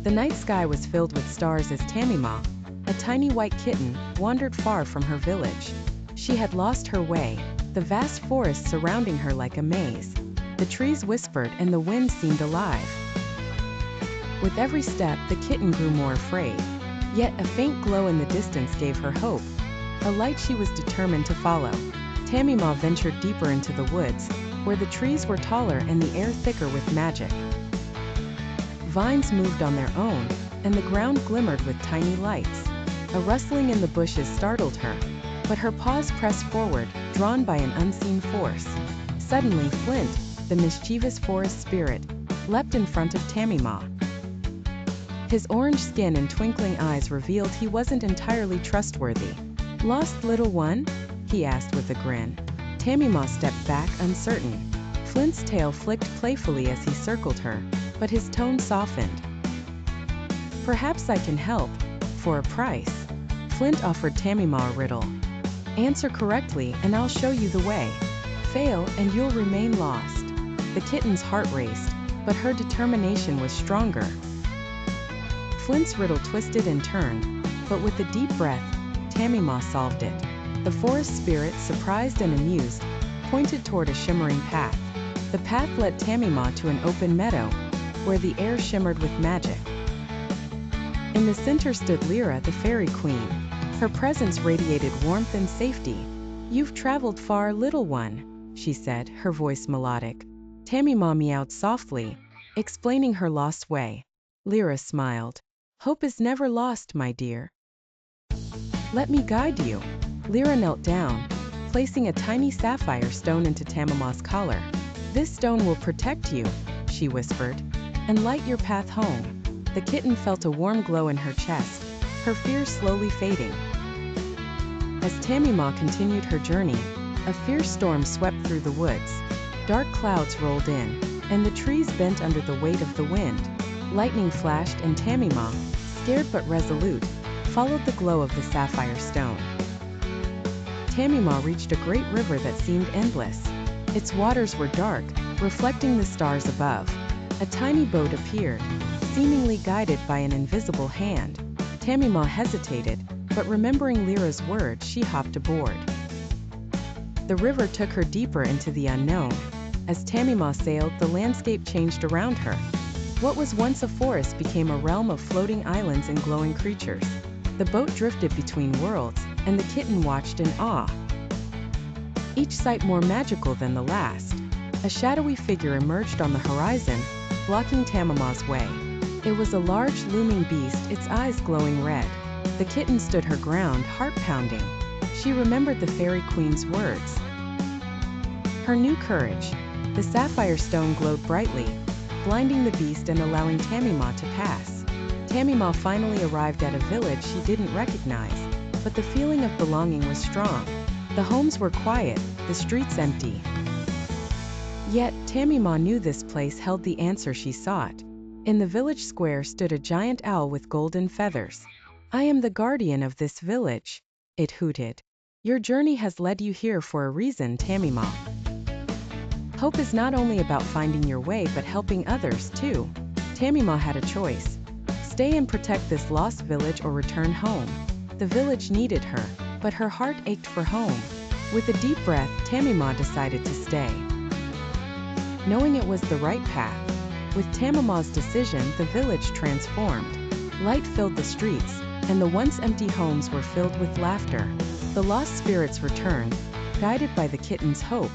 The night sky was filled with stars as Tamimaw, a tiny white kitten, wandered far from her village. She had lost her way, the vast forest surrounding her like a maze. The trees whispered and the wind seemed alive. With every step, the kitten grew more afraid. Yet a faint glow in the distance gave her hope, a light she was determined to follow. Tamimaw ventured deeper into the woods, where the trees were taller and the air thicker with magic. Vines moved on their own, and the ground glimmered with tiny lights. A rustling in the bushes startled her, but her paws pressed forward, drawn by an unseen force. Suddenly, Flint, the mischievous forest spirit, leapt in front of Tamimaw. His orange skin and twinkling eyes revealed he wasn't entirely trustworthy. "Lost, little one?" he asked with a grin. Tamimaw stepped back, uncertain. Flint's tail flicked playfully as he circled her, but his tone softened. "Perhaps I can help, for a price." Flint offered Tamimaw a riddle. "Answer correctly and I'll show you the way. Fail and you'll remain lost." The kitten's heart raced, but her determination was stronger. Flint's riddle twisted and turned, but with a deep breath, Tamimaw solved it. The forest spirit, surprised and amused, pointed toward a shimmering path. The path led Tamimaw to an open meadow, where the air shimmered with magic. In the center stood Lyra, the fairy queen. Her presence radiated warmth and safety. "You've traveled far, little one," she said, her voice melodic. Tamimaw meowed softly, explaining her lost way. Lyra smiled. "Hope is never lost, my dear. Let me guide you." Lyra knelt down, placing a tiny sapphire stone into Tamimaw's collar. "This stone will protect you," she whispered, "and light your path home." The kitten felt a warm glow in her chest, her fears slowly fading. As Tamimaw continued her journey, a fierce storm swept through the woods. Dark clouds rolled in, and the trees bent under the weight of the wind. Lightning flashed and Tamimaw, scared but resolute, followed the glow of the sapphire stone. Tamimaw reached a great river that seemed endless. Its waters were dark, reflecting the stars above. A tiny boat appeared, seemingly guided by an invisible hand. Tamimaw hesitated, but remembering Lyra's words, she hopped aboard. The river took her deeper into the unknown. As Tamimaw sailed, the landscape changed around her. What was once a forest became a realm of floating islands and glowing creatures. The boat drifted between worlds, and the kitten watched in awe. Each sight more magical than the last. A shadowy figure emerged on the horizon, blocking Tamimaw's way. It was a large, looming beast, its eyes glowing red. The kitten stood her ground, heart pounding. She remembered the fairy queen's words. Her new courage. The sapphire stone glowed brightly, blinding the beast and allowing Tamimaw to pass. Tamimaw finally arrived at a village she didn't recognize, but the feeling of belonging was strong. The homes were quiet, the streets empty. Yet, Tamimaw knew this place held the answer she sought. In the village square stood a giant owl with golden feathers. "I am the guardian of this village," it hooted. "Your journey has led you here for a reason, Tamimaw. Hope is not only about finding your way but helping others, too." Tamimaw had a choice. Stay and protect this lost village or return home. The village needed her, but her heart ached for home. With a deep breath, Tamimaw decided to stay, knowing it was the right path. With Tamimaw's decision, the village transformed. Light filled the streets, and the once empty homes were filled with laughter. The lost spirits returned, guided by the kitten's hope,